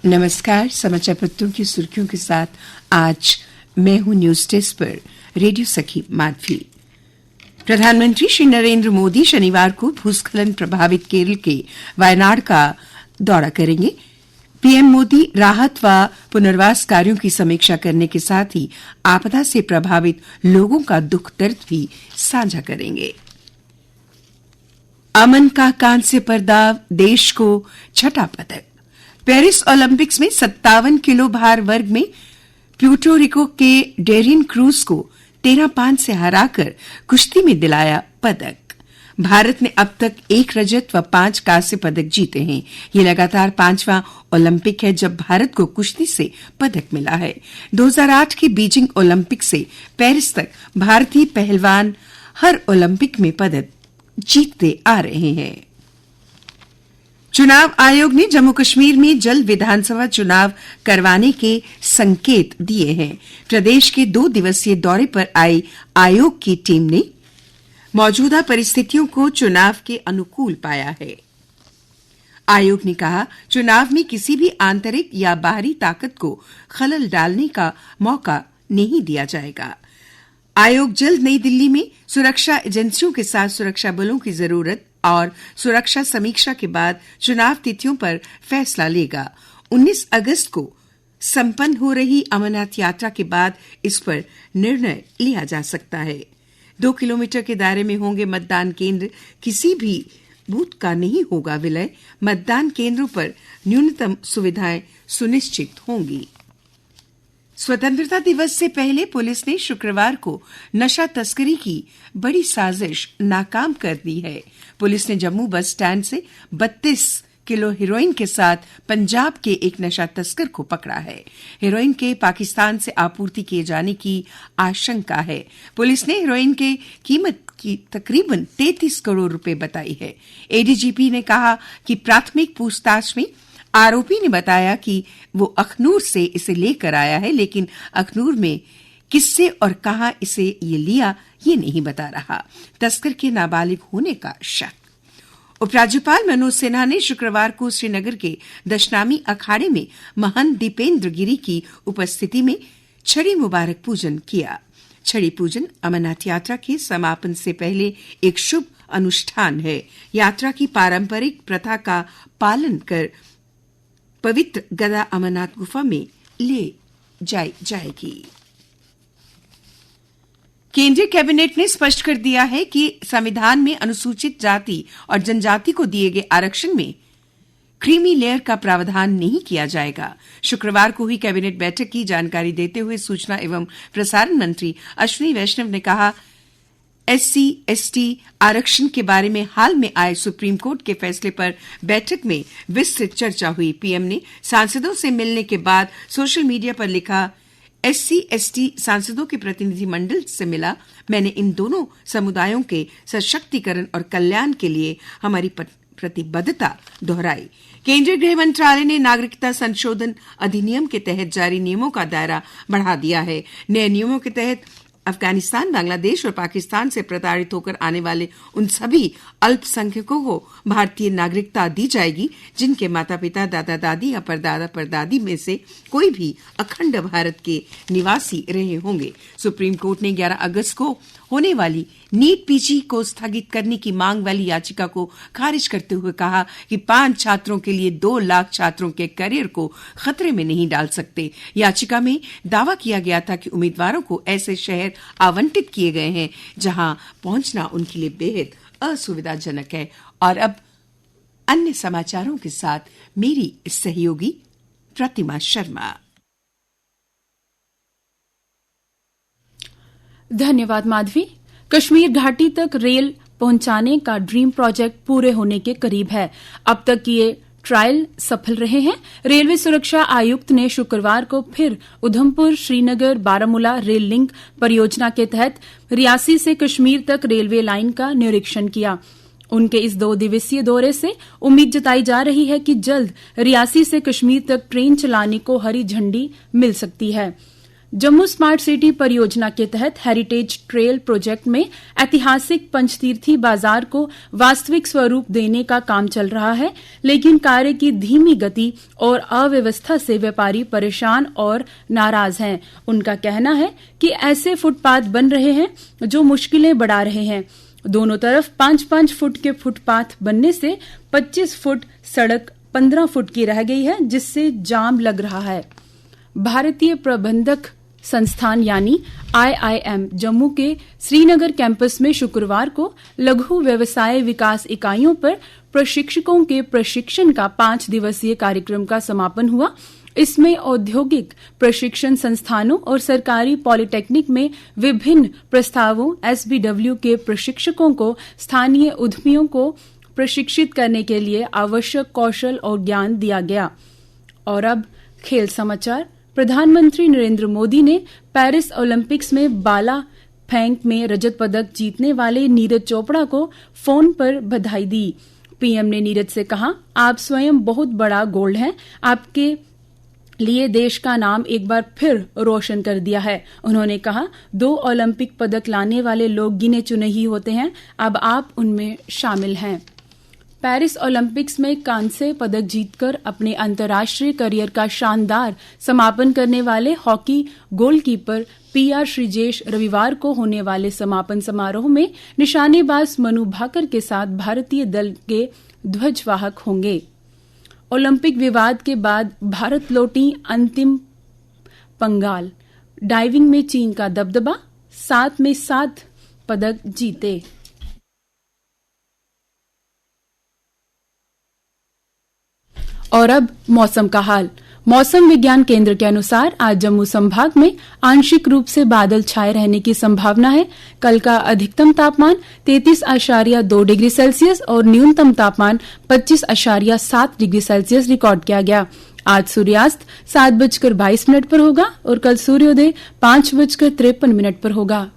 नमस्कार। समाचार पत्रों की सुर्खियों के साथ आज मैं हूं न्यूज डेस्क पर रेडियो सखी माधवी। प्रधानमंत्री श्री नरेंद्र मोदी शनिवार को भूस्खलन प्रभावित केरल के वायनाड का दौरा करेंगे। पीएम मोदी राहत व पुनर्वास कार्यों की समीक्षा करने के साथ ही आपदा से प्रभावित लोगों का दुख दर्द भी साझा करेंगे। अमन का कांस्य पदक, देश को छठा पदक। पेरिस ओलंपिक्स में 57 किलो भार वर्ग में प्यूर्टो रिको के डेरियन क्रूज को 13-5 से हराकर कुश्ती में दिलाया पदक। भारत ने अब तक 1 रजत व 5 कांस्य पदक जीते हैं। ये लगातार 5वां ओलंपिक है जब भारत को कुश्ती से पदक मिला है। 2008 के बीजिंग ओलंपिक से पेरिस तक भारतीय पहलवान हर ओलंपिक में पदक जीतते आ रहे हैं। चुनाव आयोग ने जम्मू कश्मीर में जल्द विधानसभा चुनाव करवाने के संकेत दिए हैं। प्रदेश के 2 दिवसीय दौरे पर आई आयोग की टीम ने मौजूदा परिस्थितियों को चुनाव के अनुकूल पाया है। आयोग ने कहा, चुनाव में किसी भी आंतरिक या बाहरी ताकत को खलल डालने का मौका नहीं दिया जाएगा। आयोग जल्द नई दिल्ली में सुरक्षा एजेंसियों के साथ सुरक्षा बलों की जरूरत और सुरक्षा समीक्षा के बाद चुनाव तिथियों पर फैसला लेगा। 19 अगस्त को संपन्न हो रही अमरनाथ यात्रा के बाद इस पर निर्णय लिया जा सकता है। 2 किलोमीटर के दायरे में होंगे मतदान केंद्र, किसी भी बूथ का नहीं होगा विलय। मतदान केंद्रों पर न्यूनतम सुविधाएं सुनिश्चित होंगी। स्वतंत्रता दिवस से पहले पुलिस ने शुक्रवार को नशा तस्करी की बड़ी साजिश नाकाम कर दी है। पुलिस ने जम्मू बस स्टैंड से 32 किलो हेरोइन के साथ पंजाब के एक नशा तस्कर को पकड़ा है। हेरोइन के पाकिस्तान से आपूर्ति किए जाने की आशंका है। पुलिस ने हेरोइन के कीमत की तकरीबन 33 करोड़ रुपए बताई है। एडीजीपी ने कहा कि प्राथमिक पूछताछ में आरोपी ने बताया कि वो अखनूर से इसे लेकर आया है, लेकिन अखनूर में किससे और कहां इसे ये लिया ये नहीं बता रहा। तस्कर के नाबालिग होने का शक। उपराज्यपाल मनोज सिन्हा ने शुक्रवार को श्रीनगर के दशनामी अखाड़े में महंत दीपेंद्र गिरी की उपस्थिति में छड़ी मुबारक पूजन किया। छड़ी पूजन अमरनाथ यात्रा के समापन से पहले एक शुभ अनुष्ठान है। यात्रा की पारंपरिक प्रथा का पालन कर पवित्र गदा अमरनाथ गुफा में ले जाई जाएगी। केंद्रीय कैबिनेट ने स्पष्ट कर दिया है कि संविधान में अनुसूचित जाति और जनजाति को दिए गए आरक्षण में क्रीमी लेयर का प्रावधान नहीं किया जाएगा। शुक्रवार को हुई कैबिनेट बैठक की जानकारी देते हुए सूचना एवं प्रसारण मंत्री अश्विनी वैष्णव ने कहा, SC/ST आरक्षण के बारे में हाल में आए सुप्रीम कोर्ट के फैसले पर बैठक में विस्तृत चर्चा हुई। पीएम ने सांसदों से मिलने के बाद सोशल मीडिया पर लिखा, SC/ST सांसदों के प्रतिनिधि मंडल से मिला। मैंने इन दोनों समुदायों के सशक्तिकरण और कल्याण के लिए हमारी प्रतिबद्धता दोहराई। केंद्रीय गृह मंत्रालय ने नागरिकता संशोधन अधिनियम के तहत जारी नियमों का दायरा बढ़ा दिया है। नए नियमों के तहत अफगानिस्तान, बांग्लादेश और पाकिस्तान से प्रताड़ित होकर आने वाले उन सभी अल्पसंख्यकों को भारतीय नागरिकता दी जाएगी जिनके माता पिता, दादा दादी या परदादा परदादी में से कोई भी अखंड भारत के निवासी रहे होंगे। सुप्रीम कोर्ट ने 11 अगस्त को होने वाली नीट पीजी को स्थगित करने की मांग वाली याचिका को खारिज करते हुए कहा कि 5 छात्रों के लिए 2 लाख छात्रों के करियर को खतरे में नहीं डाल सकते। याचिका में दावा किया गया था कि उम्मीदवारों को ऐसे शहर आवंटित किए गए हैं जहां पहुंचना उनके लिए बेहद असुविधाजनक है। और अब अन्य समाचारों के साथ मेरी सहयोगी प्रतिमा शर्मा। धन्यवाद माधवी। कश्मीर घाटी तक रेल पहुंचाने का ड्रीम प्रोजेक्ट पूरे होने के करीब है। अब तक ये ट्रायल सफल रहे हैं। रेलवे सुरक्षा आयुक्त ने शुक्रवार को फिर उधमपुर श्रीनगर बारामूला रेल लिंक परियोजना के तहत रियासी से कश्मीर तक रेलवे लाइन का निरीक्षण किया। उनके इस 2 दिवसीय दौरे से उम्मीद जताई जा रही है कि जल्द रियासी से कश्मीर तक ट्रेन चलाने को हरी झंडी मिल सकती है। जम्मू स्मार्ट सिटी परियोजना के तहत हेरिटेज ट्रेल प्रोजेक्ट में ऐतिहासिक पंचतीर्थी बाजार को वास्तविक स्वरूप देने का काम चल रहा है, लेकिन कार्य की धीमी गति और अव्यवस्था से व्यापारी परेशान और नाराज हैं। उनका कहना है कि ऐसे फुटपाथ बन रहे हैं जो मुश्किलें बढ़ा रहे हैं। दोनों तरफ 5-5 फुट के फुटपाथ बनने से 25 फुट सड़क 15 फुट की रह गई है, जिससे जाम लग रहा है। भारतीय प्रबंधक संस्थान यानी IIM जम्मू के श्रीनगर कैंपस में शुक्रवार को लघु व्यवसाय विकास इकाइयों पर प्रशिक्षकों के प्रशिक्षण का 5 दिवसीय कार्यक्रम का समापन हुआ। इसमें औद्योगिक प्रशिक्षण संस्थानों और सरकारी पॉलिटेक्निक में विभिन्न प्रस्तावों SBW के प्रशिक्षकों को स्थानीय उद्यमियों को प्रशिक्षित करने के लिए आवश्यक कौशल और ज्ञान दिया गया। और अब खेल समाचार। प्रधानमंत्री नरेंद्र मोदी ने पेरिस ओलंपिक्स में भाला फेंक में रजत पदक जीतने वाले नीरज चोपड़ा को फोन पर बधाई दी। पीएम ने नीरज से कहा, आप स्वयं बहुत बड़ा गोल्ड हैं, आपके लिए देश का नाम एक बार फिर रोशन कर दिया है। उन्होंने कहा, 2 ओलंपिक पदक लाने वाले लोग गिने चुने ही होते हैं, अब आप उनमें शामिल हैं। पेरिस ओलंपिक्स में कांस्य पदक जीतकर अपने अंतर्राष्ट्रीय करियर का शानदार समापन करने वाले हॉकी गोलकीपर PR श्रीजेश रविवार को होने वाले समापन समारोह में निशानेबाज मनु भाकर के साथ भारतीय दल के ध्वजवाहक होंगे। ओलंपिक विवाद के बाद भारत लौटी अंतिम पंगाल। डाइविंग में चीन का दबदबा, 7 में 7 पदक जीते। और अब मौसम का हाल। मौसम विज्ञान केंद्र के अनुसार आज जम्मू संभाग में आंशिक रूप से बादल छाए रहने की संभावना है। कल का अधिकतम तापमान 33.2 डिग्री सेल्सियस और न्यूनतम तापमान 25.7 डिग्री सेल्सियस रिकॉर्ड किया गया। आज सूर्यास्त 7:22 पर होगा और कल सूर्योदय 5:53 पर होगा।